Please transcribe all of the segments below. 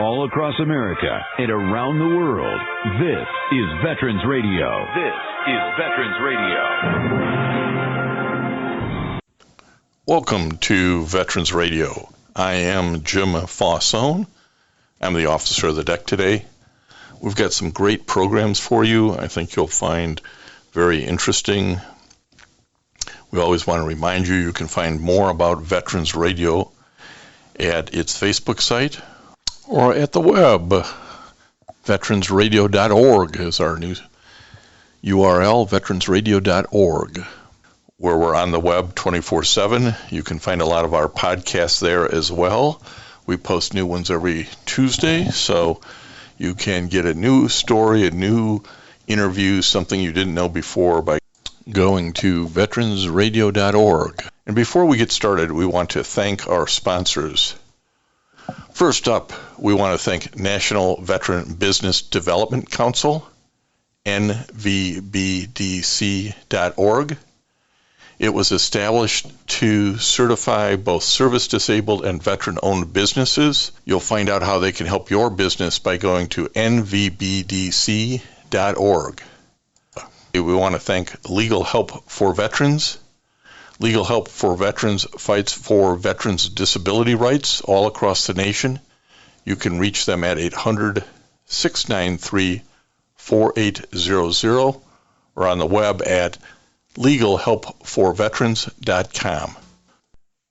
all across America and around the world. This is Veterans Radio. This is Veterans Radio. Welcome to Veterans Radio. I am Jim Fossone. I'm the officer of the deck today. We've got some great programs for you. I think you'll find very interesting. We always want to remind you can find more about Veterans Radio at its Facebook site or at the web. Veteransradio.org is our new URL, veteransradio.org, where we're on the web 24/7. You can find a lot of our podcasts there as well. We post new ones every Tuesday, so you can get a new story, a new interview, something you didn't know before by going to veteransradio.org. And before we get started, we want to thank our sponsors. First up, we want to thank National Veteran Business Development Council, nvbdc.org. It was established to certify both service-disabled and veteran-owned businesses. You'll find out how they can help your business by going to nvbdc.org. We want to thank Legal Help for Veterans. Legal Help for Veterans fights for veterans' disability rights all across the nation. You can reach them at 800-693-4800 or on the web at legalhelpforveterans.com.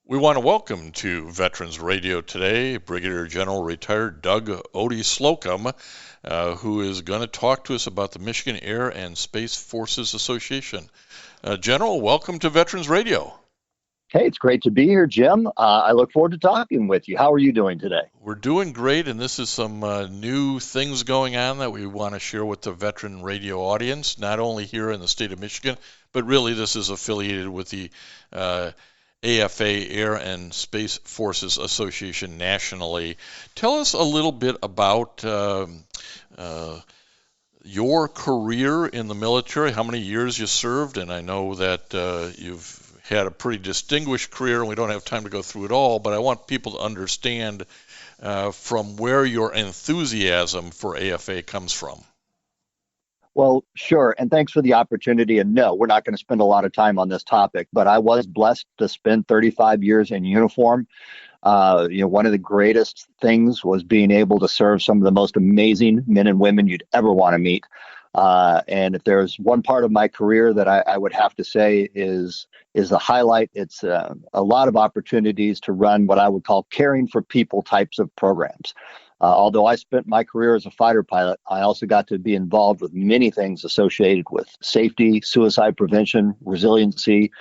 We want to welcome to Veterans Radio today Brigadier General Retired Doug Odie Slocum, who is going to talk to us about the Michigan Air and Space Forces Association. General, welcome to Veterans Radio. Hey, it's great to be here, Jim. I look forward to talking with you. How are you doing today? We're doing great, and this is some new things going on that we want to share with the Veteran Radio audience, not only here in the state of Michigan, but really this is affiliated with the AFA, Air and Space Forces Association nationally. Tell us a little bit about your career in the military, how many years you served, and I know that you've had a pretty distinguished career, and we don't have time to go through it all, but I want people to understand from where your enthusiasm for AFA comes from. Well, sure, and thanks for the opportunity. And no, we're not going to spend a lot of time on this topic, but I was blessed to spend 35 years in uniform. One of the greatest things was being able to serve some of the most amazing men and women you'd ever want to meet. And if there's one part of my career that I would have to say is the highlight, it's a lot of opportunities to run what I would call caring for people types of programs. Although I spent my career as a fighter pilot, I also got to be involved with many things associated with safety, suicide prevention, resiliency,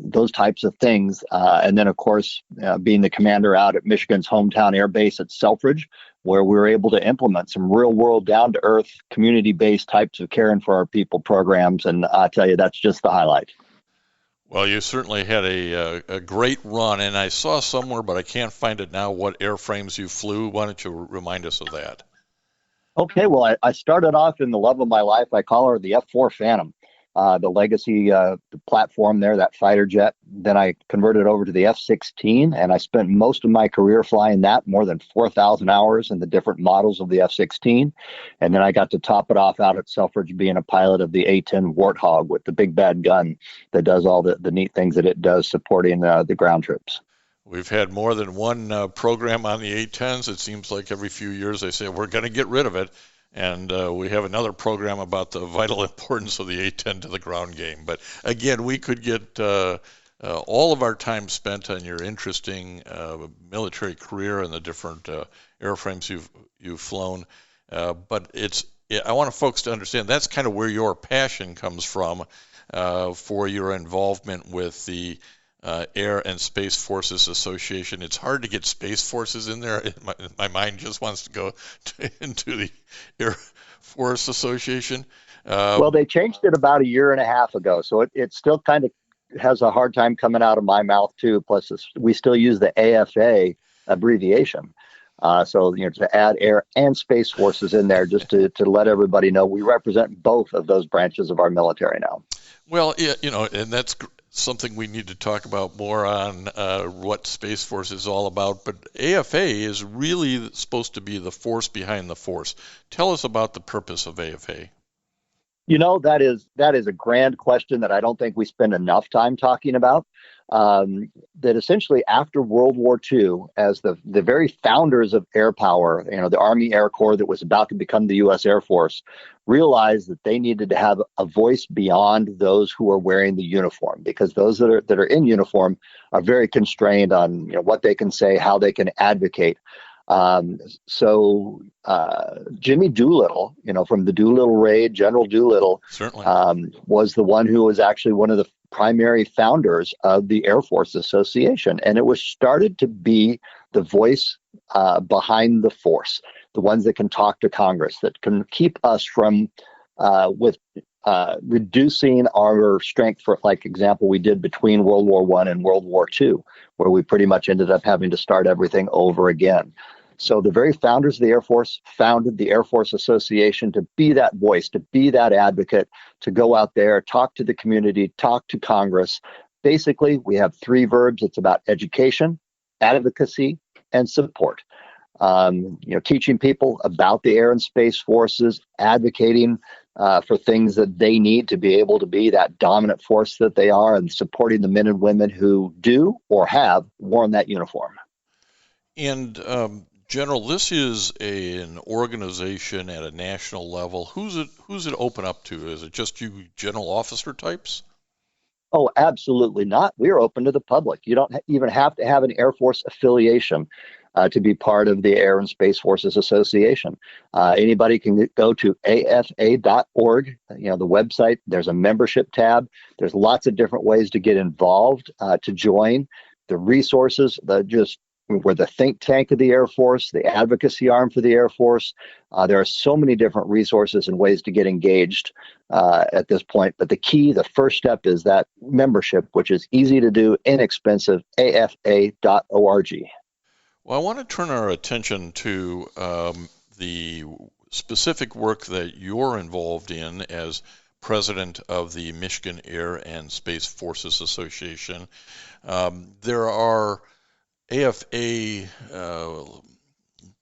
those types of things. And then, of course, being the commander out at Michigan's hometown air base at Selfridge, where we were able to implement some real world, down to earth, community-based types of caring for our people programs. And I tell you, that's just the highlight. Well, you certainly had a great run, and I saw somewhere, but I can't find it now, what airframes you flew. Why don't you remind us of that? Okay, well, I started off in the love of my life. I call her the F-4 Phantom, the legacy the platform there, that fighter jet. Then I converted over to the F-16, and I spent most of my career flying that, more than 4,000 hours in the different models of the F-16. And then I got to top it off out at Selfridge being a pilot of the A-10 Warthog with the big bad gun that does all the neat things that it does supporting the ground troops. We've had more than one program on the A-10s. It seems like every few years they say, we're going to get rid of it. And we have another program about the vital importance of the A-10 to the ground game. But again, we could get all of our time spent on your interesting military career and the different airframes you've flown. But I want folks to understand that's kind of where your passion comes from for your involvement with the Air and Space Forces Association. It's hard to get Space Forces in there. My mind just wants to go into the Air Force Association. Well, they changed it about a year and a half ago, so it still kind of has a hard time coming out of my mouth too. Plus, we still use the AFA abbreviation. So, to add Air and Space Forces in there, just to let everybody know we represent both of those branches of our military now. Well, yeah, and that's something we need to talk about more on what Space Force is all about. But AFA is really supposed to be the force behind the force. Tell us about the purpose of AFA. That is a grand question that I don't think we spend enough time talking about. That essentially after World War II, as the very founders of air power, the Army Air Corps that was about to become the U.S. Air Force, realized that they needed to have a voice beyond those who are wearing the uniform, because those that are in uniform are very constrained on what they can say, how they can advocate. So Jimmy Doolittle, from the Doolittle raid, General Doolittle, certainly was the one who was actually one of the primary founders of the Air Force Association. And it was started to be the voice behind the force, the ones that can talk to Congress, that can keep us from reducing our strength, for like example we did between World War I and World War II, where we pretty much ended up having to start everything over again. So the very founders of the Air Force founded the Air Force Association to be that voice, to be that advocate, to go out there, talk to the community, talk to Congress. Basically, we have three verbs. It's about education, advocacy, and support. Teaching people about the air and space forces, advocating for things that they need to be able to be that dominant force that they are, and supporting the men and women who do or have worn that uniform. And General, this is an organization at a national level. Who's it open up to? Is it just you general officer types? Oh, absolutely not. We're open to the public. You don't even have to have an Air Force affiliation to be part of the Air and Space Forces Association. Anybody can go to afa.org, the website. There's a membership tab. There's lots of different ways to get involved, to join. The resources, we're the think tank of the Air Force, the advocacy arm for the Air Force. There are so many different resources and ways to get engaged at this point. But the first step is that membership, which is easy to do, inexpensive, afa.org. Well, I want to turn our attention to the specific work that you're involved in as president of the Michigan Air and Space Forces Association. There are AFA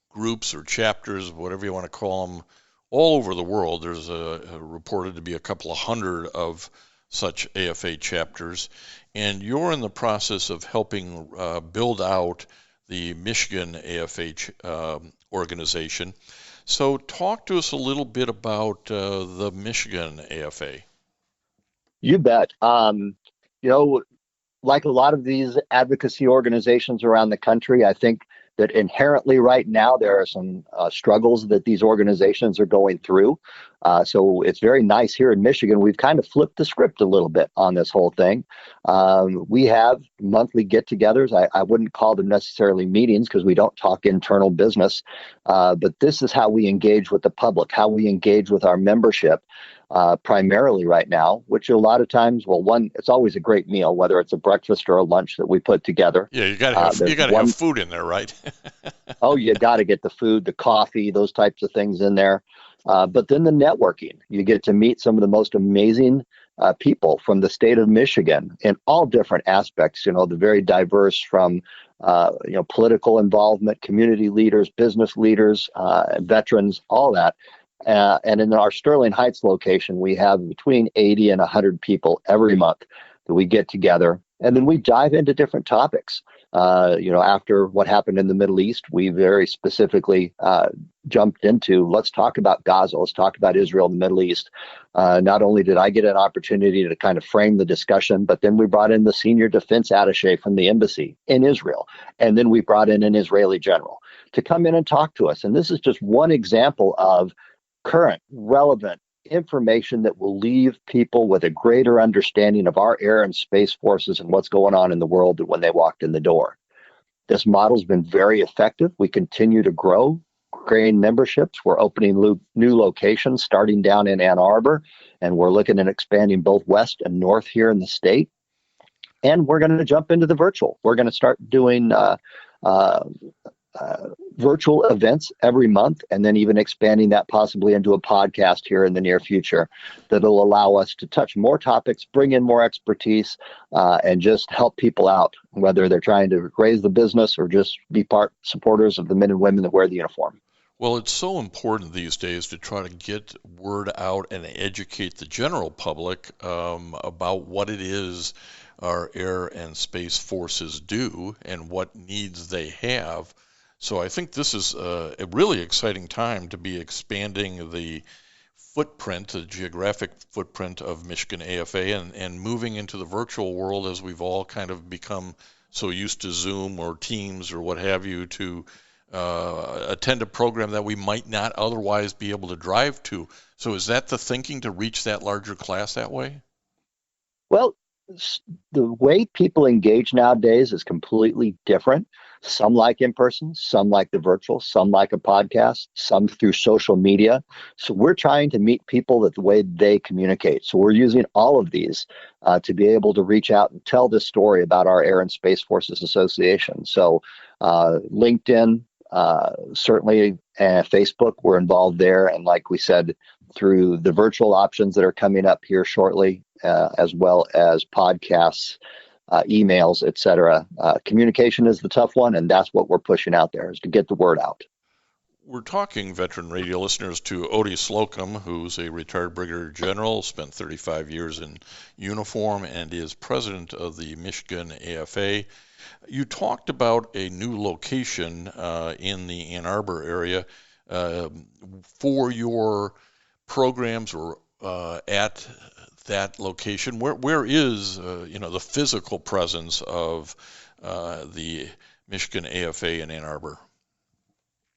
groups or chapters, whatever you want to call them, all over the world. There's reported to be a couple of hundred of such AFA chapters, and you're in the process of helping build out the Michigan AFA organization. So talk to us a little bit about the Michigan AFA. You bet. Like a lot of these advocacy organizations around the country, I think that inherently right now there are some struggles that these organizations are going through. So it's very nice here in Michigan. We've kind of flipped the script a little bit on this whole thing. We have monthly get-togethers. I wouldn't call them necessarily meetings because we don't talk internal business, but this is how we engage with the public, how we engage with our membership. Primarily right now, which a lot of times, it's always a great meal, whether it's a breakfast or a lunch that we put together. Yeah, you got to have food in there, right? Oh, you got to get the food, the coffee, those types of things in there. But then the networking, you get to meet some of the most amazing people from the state of Michigan in all different aspects. The very diverse from political involvement, community leaders, business leaders, veterans, all that. And in our Sterling Heights location, we have between 80 and 100 people every month that we get together. And then we dive into different topics. After what happened in the Middle East, we very specifically jumped into, let's talk about Gaza, let's talk about Israel and the Middle East. Not only did I get an opportunity to kind of frame the discussion, but then we brought in the senior defense attaché from the embassy in Israel. And then we brought in an Israeli general to come in and talk to us. And this is just one example of current, relevant information that will leave people with a greater understanding of our air and space forces and what's going on in the world when they walked in the door. This model's been very effective. We continue to grow, creating memberships. We're opening new locations, starting down in Ann Arbor, and we're looking at expanding both west and north here in the state. And we're going to jump into the virtual. We're going to start doing virtual events every month, and then even expanding that possibly into a podcast here in the near future that'll allow us to touch more topics, bring in more expertise, and just help people out, whether they're trying to raise the business or just be part supporters of the men and women that wear the uniform. Well, it's so important these days to try to get word out and educate the general public about what it is our air and space forces do and what needs they have. So I think this is a really exciting time to be expanding the footprint, the geographic footprint of Michigan AFA and moving into the virtual world as we've all kind of become so used to Zoom or Teams or what have you to attend a program that we might not otherwise be able to drive to. So is that the thinking, to reach that larger class that way? Well, the way people engage nowadays is completely different. Some like in person, some like the virtual, some like a podcast, some through social media. So we're trying to meet people that the way they communicate. So we're using all of these to be able to reach out and tell this story about our Air and Space Forces Association. So LinkedIn, certainly, and Facebook, we're involved there. And like we said, through the virtual options that are coming up here shortly, as well as podcasts, emails, etc. Communication is the tough one, and that's what we're pushing out there, is to get the word out. We're talking, veteran radio listeners, to Odie Slocum, who's a retired brigadier general, spent 35 years in uniform, and is president of the Michigan AFA. You talked about a new location in the Ann Arbor area for your programs, or at that location. Where is the physical presence of the Michigan AFA in Ann Arbor?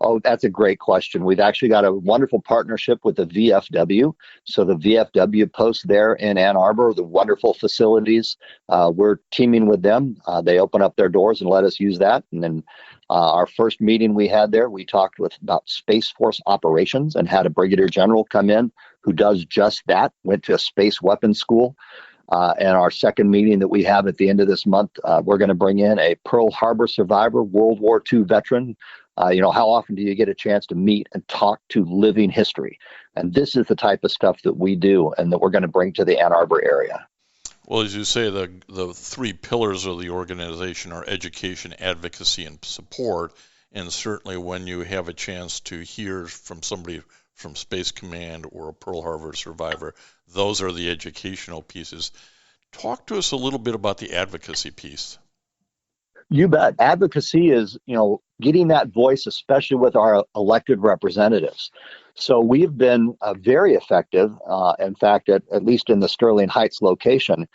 Oh, that's a great question. We've actually got a wonderful partnership with the VFW. So the VFW post there in Ann Arbor, the wonderful facilities, we're teaming with them. They open up their doors and let us use that. And then our first meeting we had there, we talked about Space Force operations and had a brigadier general come in who does just that, went to a space weapons school. And our second meeting that we have at the end of this month, we're going to bring in a Pearl Harbor survivor, World War II veteran. How often do you get a chance to meet and talk to living history? And this is the type of stuff that we do and that we're going to bring to the Ann Arbor area. Well, as you say, the three pillars of the organization are education, advocacy, and support. And certainly when you have a chance to hear from somebody from Space Command or a Pearl Harbor survivor, those are the educational pieces. Talk to us a little bit about the advocacy piece. You bet. Advocacy is, getting that voice, especially with our elected representatives. So we've been very effective. In fact, at least in the Sterling Heights location,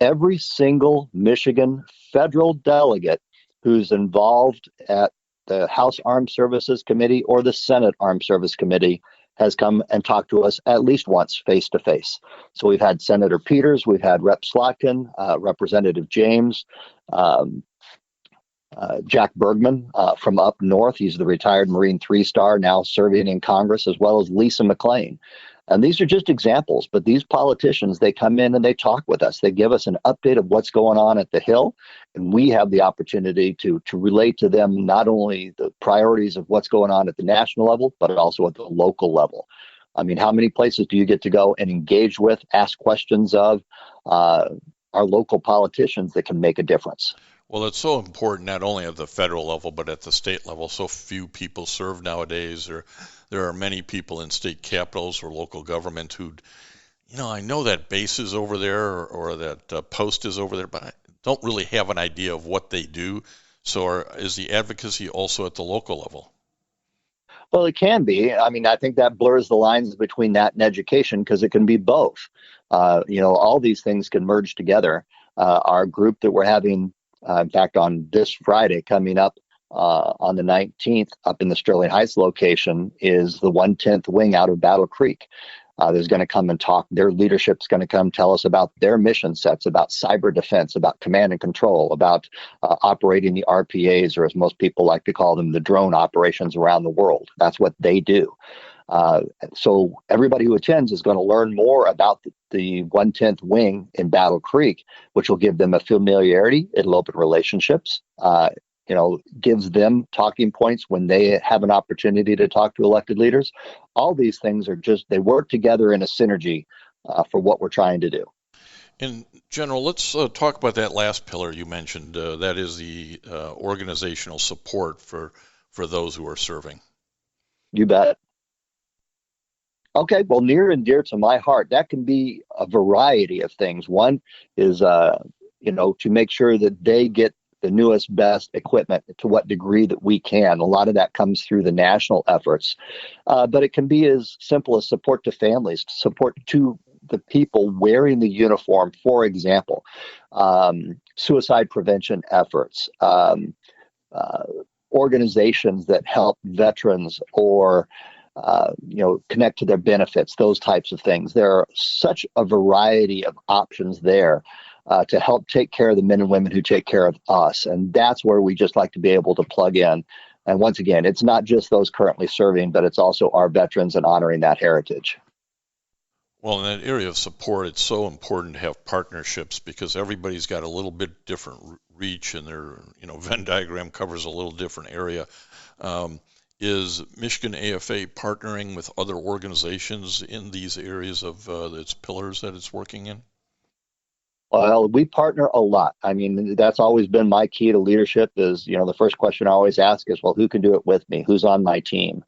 every single Michigan federal delegate who's involved at the House Armed Services Committee or the Senate Armed Service Committee has come and talked to us at least once face to face. So we've had Senator Peters, we've had Rep. Slocum, Representative James, Jack Bergman from up north. He's the retired Marine 3-star now serving in Congress, as well as Lisa McLean. And these are just examples, but these politicians, they come in and they talk with us. They give us an update of what's going on at the Hill, and we have the opportunity to relate to them not only the priorities of what's going on at the national level, but also at the local level. I mean, how many places do you get to go and engage with, ask questions of our local politicians that can make a difference? Well, it's so important not only at the federal level, but at the state level. So few people serve nowadays. There are many people in state capitals or local government who, I know that base is over there or that post is over there, but I don't really have an idea of what they do. So is the advocacy also at the local level? Well, it can be. I mean, I think that blurs the lines between that and education because it can be both. All these things can merge together. Our group that we're having, in fact, on this Friday coming up on the 19th up in the Sterling Heights location is the 110th Wing out of Battle Creek. There's going to come and talk. Their leadership's going to come tell us about their mission sets, about cyber defense, about command and control, about operating the RPAs, or as most people like to call them, the drone operations around the world. That's what they do. So everybody who attends is going to learn more about the 110th Wing in Battle Creek, which will give them a familiarity. It'll open relationships. gives them talking points when they have an opportunity to talk to elected leaders. All these things they work together in a synergy for what we're trying to do. In general, let's talk about that last pillar you mentioned. That is the organizational support for those who are serving. You bet. Okay, well, near and dear to my heart, that can be a variety of things. One is, to make sure that they get the newest, best equipment to what degree that we can. A lot of that comes through the national efforts, but it can be as simple as support to families, support to the people wearing the uniform. For example, suicide prevention efforts, organizations that help veterans or connect to their benefits, those types of things. There are such a variety of options there to help take care of the men and women who take care of us. And that's where we just like to be able to plug in. And once again, it's not just those currently serving, but it's also our veterans and honoring that heritage. Well, in that area of support, it's so important to have partnerships because everybody's got a little bit different reach and their Venn diagram covers a little different area. Is Michigan AFA partnering with other organizations in these areas of its pillars that it's working in? Well, we partner a lot. I mean, that's always been my key to leadership is, the first question I always ask is, well, who can do it with me? Who's on my team?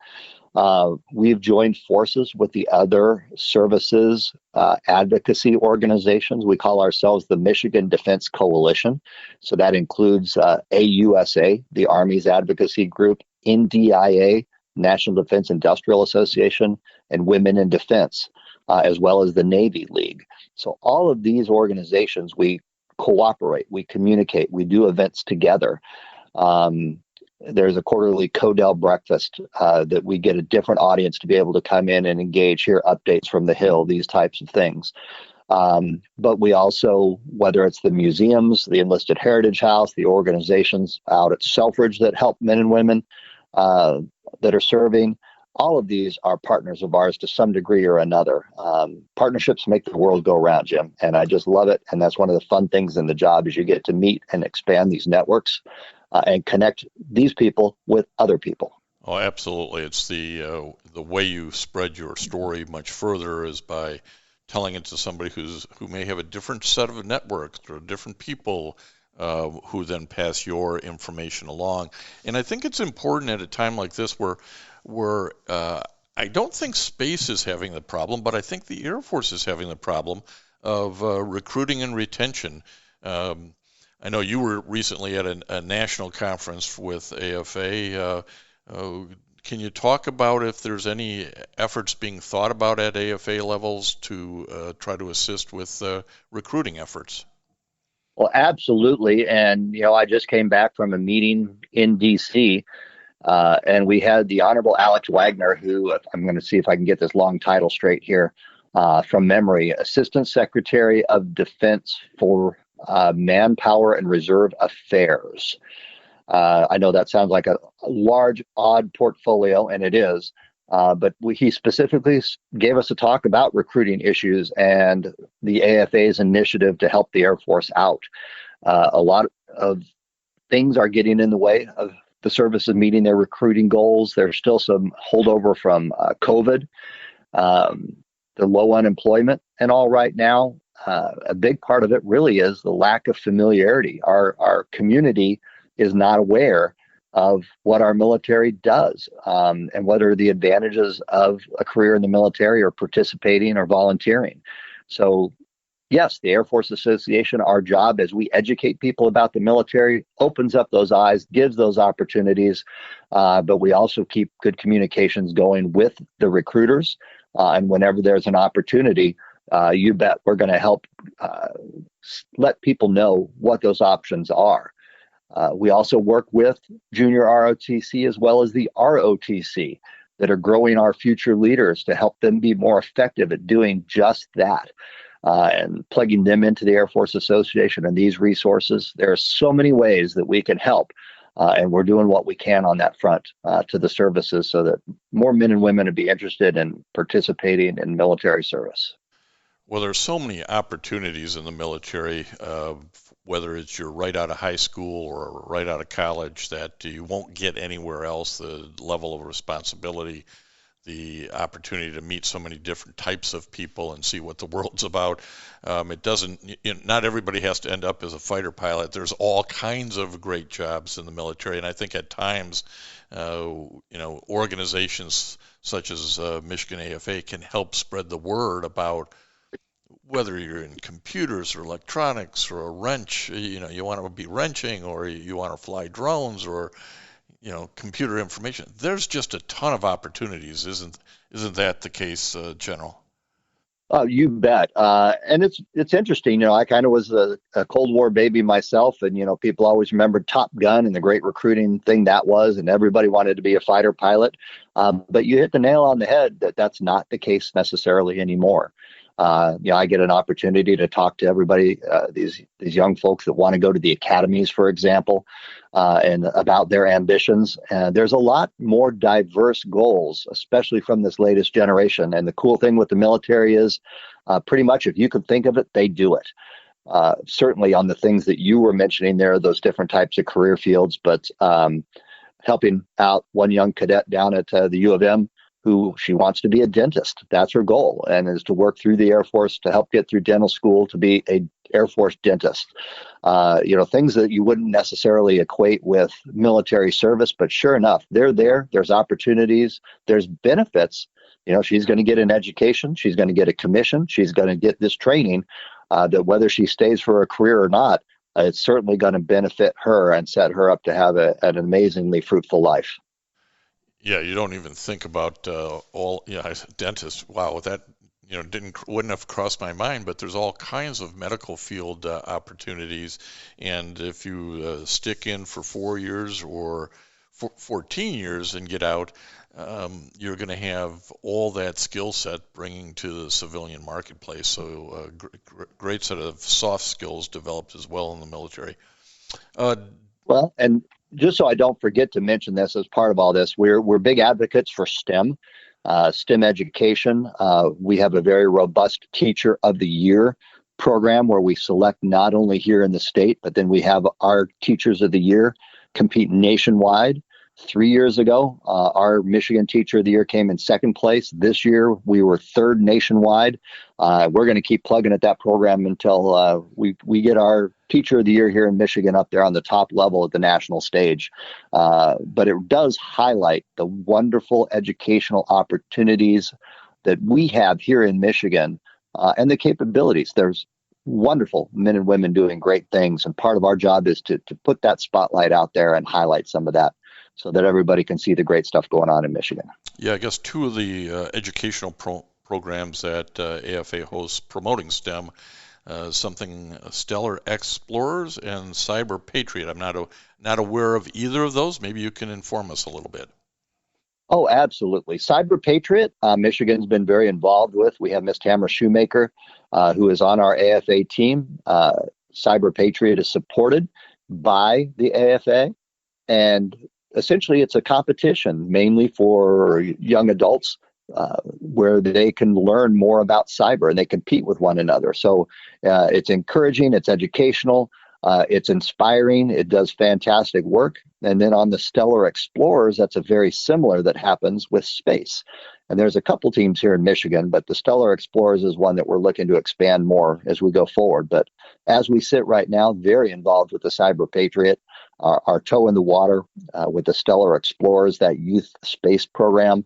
We've joined forces with the other services advocacy organizations. We call ourselves the Michigan Defense Coalition. So that includes AUSA, the Army's advocacy group, NDIA, National Defense Industrial Association, and Women in Defense, as well as the Navy League. So all of these organizations, we cooperate, we communicate, we do events together. There's a quarterly Codell breakfast that we get a different audience to be able to come in and engage, hear updates from the Hill, these types of things. But we also, whether it's the museums, the Enlisted Heritage House, the organizations out at Selfridge that help men and women that are serving, all of these are partners of ours to some degree or another. Partnerships make the world go round, Jim, and I just love it. And that's one of the fun things in the job is you get to meet and expand these networks and connect these people with other people. Oh, absolutely. It's the way you spread your story much further is by telling it to somebody who may have a different set of networks or different people who then pass your information along. And I think it's important at a time like this where I don't think space is having the problem, but I think the Air Force is having the problem of recruiting and retention. I know you were recently at a national conference with AFA. Can you talk about if there's any efforts being thought about at AFA levels to try to assist with recruiting efforts? Well, absolutely. And, I just came back from a meeting in D.C., and we had the Honorable Alex Wagner, who I'm going to see if I can get this long title straight here from memory, Assistant Secretary of Defense for Manpower and Reserve Affairs. I know that sounds like a large, odd portfolio, and it is. But he specifically gave us a talk about recruiting issues and the AFA's initiative to help the Air Force out. A lot of things are getting in the way of the services meeting their recruiting goals. There's still some holdover from COVID, the low unemployment and all right now. A big part of it really is the lack of familiarity. Our community is not aware of what our military does and what are the advantages of a career in the military or participating or volunteering. So yes, the Air Force Association, our job as we educate people about the military, opens up those eyes, gives those opportunities, but we also keep good communications going with the recruiters. And whenever there's an opportunity, you bet we're going to help let people know what those options are. We also work with junior ROTC as well as the ROTC that are growing our future leaders to help them be more effective at doing just that. And plugging them into the Air Force Association and these resources. There are so many ways that we can help, and we're doing what we can on that front to the services so that more men and women would be interested in participating in military service. Well, there's so many opportunities in the military whether it's you're right out of high school or right out of college, that you won't get anywhere else. The level of responsibility, the opportunity to meet so many different types of people and see what the world's about. It doesn't, not everybody has to end up as a fighter pilot. There's all kinds of great jobs in the military, and I think at times, organizations such as Michigan AFA can help spread the word about whether you're in computers or electronics or a wrench, you want to be wrenching, or you want to fly drones, or computer information. There's just a ton of opportunities, isn't that the case, General? Oh, you bet. And it's interesting. I kind of was a Cold War baby myself, and people always remembered Top Gun and the great recruiting thing that was, and everybody wanted to be a fighter pilot. But you hit the nail on the head that that's not the case necessarily anymore. I get an opportunity to talk to everybody, these young folks that want to go to the academies, for example, and about their ambitions. And there's a lot more diverse goals, especially from this latest generation. And the cool thing with the military is pretty much if you can think of it, they do it. Certainly on the things that you were mentioning there, those different types of career fields, but helping out one young cadet down at the U of M, who she wants to be a dentist. That's her goal, and is to work through the Air Force to help get through dental school to be a Air Force dentist. Things that you wouldn't necessarily equate with military service, but sure enough, they're there. There's opportunities. There's benefits. She's going to get an education. She's going to get a commission. She's going to get this training that whether she stays for a career or not, it's certainly going to benefit her and set her up to have an amazingly fruitful life. Yeah, you don't even think about dentists. Wow, that wouldn't have crossed my mind. But there's all kinds of medical field opportunities, and if you stick in for 4 years or 14 years and get out, you're going to have all that skill set bringing to the civilian marketplace. So great set of soft skills developed as well in the military. Well, and just so I don't forget to mention this as part of all this, we're big advocates for STEM, STEM education. We have a very robust Teacher of the Year program where we select not only here in the state, but then we have our Teachers of the Year compete nationwide. 3 years ago, our Michigan Teacher of the Year came in second place. This year, we were third nationwide. We're going to keep plugging at that program until we get our Teacher of the Year here in Michigan up there on the top level at the national stage. But it does highlight the wonderful educational opportunities that we have here in Michigan and the capabilities. There's wonderful men and women doing great things. And part of our job is to put that spotlight out there and highlight some of that, so that everybody can see the great stuff going on in Michigan. Yeah, I guess two of the educational programs that AFA hosts promoting STEM, something Stellar Explorers and Cyber Patriot. I'm not aware of either of those. Maybe you can inform us a little bit. Oh, absolutely. Cyber Patriot, Michigan's been very involved with. We have Miss Tamara Shoemaker, who is on our AFA team. Cyber Patriot is supported by the AFA, and essentially, it's a competition mainly for young adults where they can learn more about cyber and they compete with one another. So it's encouraging, it's educational, it's inspiring, it does fantastic work. And then on the Stellar Explorers, that's a very similar that happens with space. And there's a couple teams here in Michigan, but the Stellar Explorers is one that we're looking to expand more as we go forward. But as we sit right now, very involved with the Cyber Patriot, our toe in the water with the Stellar Explorers, that youth space program,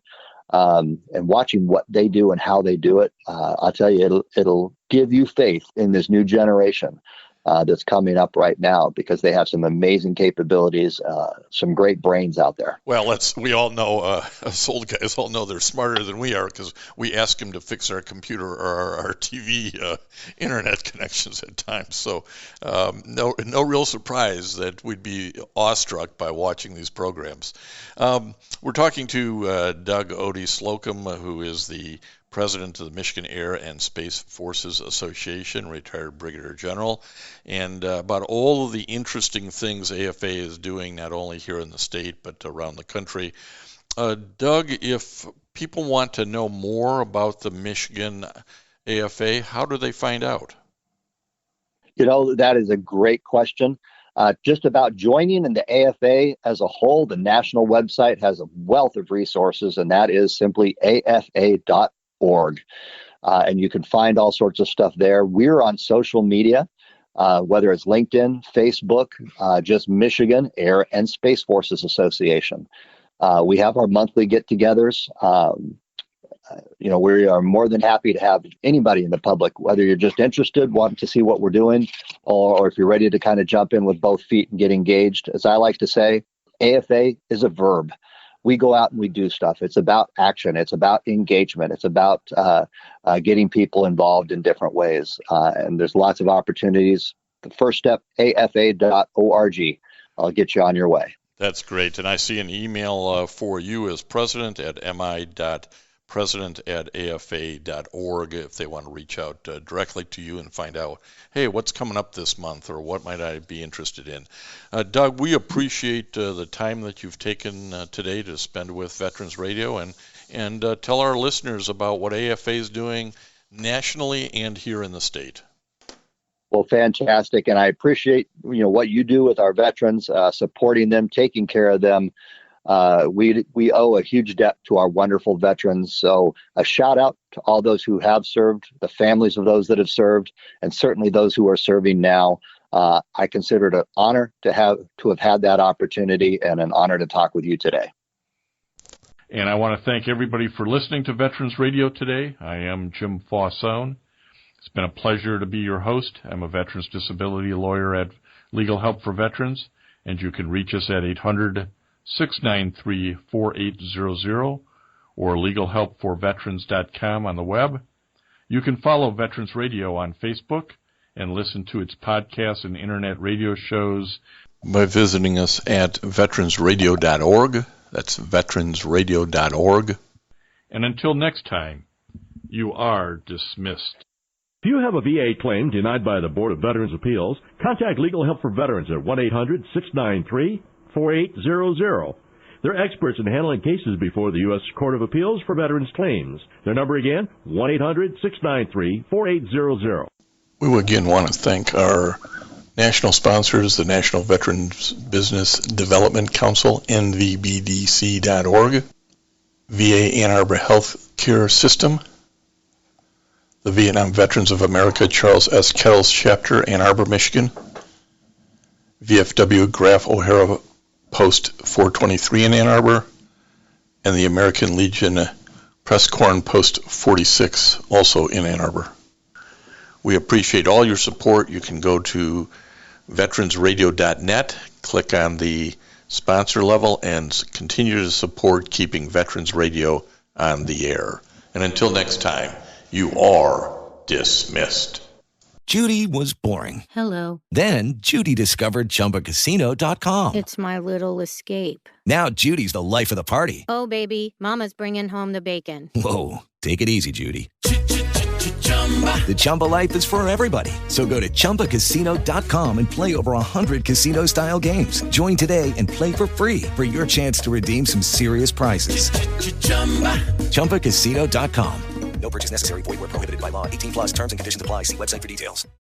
and watching what they do and how they do it. I'll tell you, it'll give you faith in this new generation that's coming up right now, because they have some amazing capabilities, some great brains out there. Well, we all know, us old guys all know they're smarter than we are, because we ask them to fix our computer or our TV internet connections at times. So no real surprise that we'd be awestruck by watching these programs. We're talking to Doug Odie Slocum, who is the president of the Michigan Air and Space Forces Association, retired Brigadier General, and about all of the interesting things AFA is doing, not only here in the state, but around the country. Doug, if people want to know more about the Michigan AFA, how do they find out? That is a great question. Just about joining in the AFA as a whole, the national website has a wealth of resources, and that is simply afa.org. And you can find all sorts of stuff there. We're on social media, whether it's LinkedIn, Facebook, just Michigan Air and Space Forces Association. We have our monthly get-togethers. We are more than happy to have anybody in the public, whether you're just interested, wanting to see what we're doing, or if you're ready to kind of jump in with both feet and get engaged. As I like to say, AFA is a verb. We go out and we do stuff. It's about action. It's about engagement. It's about getting people involved in different ways. And there's lots of opportunities. The first step, afa.org. I'll get you on your way. That's great. And I see an email for you as president@mi.president@afa.org if they want to reach out directly to you and find out, hey, what's coming up this month or what might I be interested in. Doug, we appreciate the time that you've taken today to spend with Veterans Radio and tell our listeners about what AFA is doing nationally and here in the state. Well, fantastic. And I appreciate, what you do with our veterans, supporting them, taking care of them. We owe a huge debt to our wonderful veterans. So a shout out to all those who have served, the families of those that have served, and certainly those who are serving now. I consider it an honor to have had that opportunity and an honor to talk with you today. And I want to thank everybody for listening to Veterans Radio today. I am Jim Faussone. It's been a pleasure to be your host. I'm a veterans disability lawyer at Legal Help for Veterans, and you can reach us at 800-693-4800 or legalhelpforveterans.com on the web. You can follow Veterans Radio on Facebook and listen to its podcasts and internet radio shows by visiting us at veteransradio.org. That's veteransradio.org. And until next time, you are dismissed. If you have a VA claim denied by the Board of Veterans' Appeals, contact Legal Help for Veterans at 1-800-693-4800. They're experts in handling cases before the U.S. Court of Appeals for Veterans Claims. Their number again, 1-800-693-4800. We again want to thank our national sponsors, the National Veterans Business Development Council, NVBDC.org, VA Ann Arbor Health Care System, the Vietnam Veterans of America Charles S. Kettles Chapter, Ann Arbor, Michigan, VFW Graf O'Hara Post 423 in Ann Arbor, and the American Legion Press Corn Post 46, also in Ann Arbor. We appreciate all your support. You can go to veteransradio.net, click on the sponsor level, and continue to support keeping Veterans Radio on the air. And until next time, you are dismissed. Judy was boring. Hello. Then Judy discovered ChumbaCasino.com. It's my little escape. Now Judy's the life of the party. Oh, baby, mama's bringing home the bacon. Whoa, take it easy, Judy. The Chumba life is for everybody. So go to ChumbaCasino.com and play over 100 casino-style games. Join today and play for free for your chance to redeem some serious prizes. ChumbaCasino.com. No purchase necessary. Void where prohibited by law. 18+ terms and conditions apply. See website for details.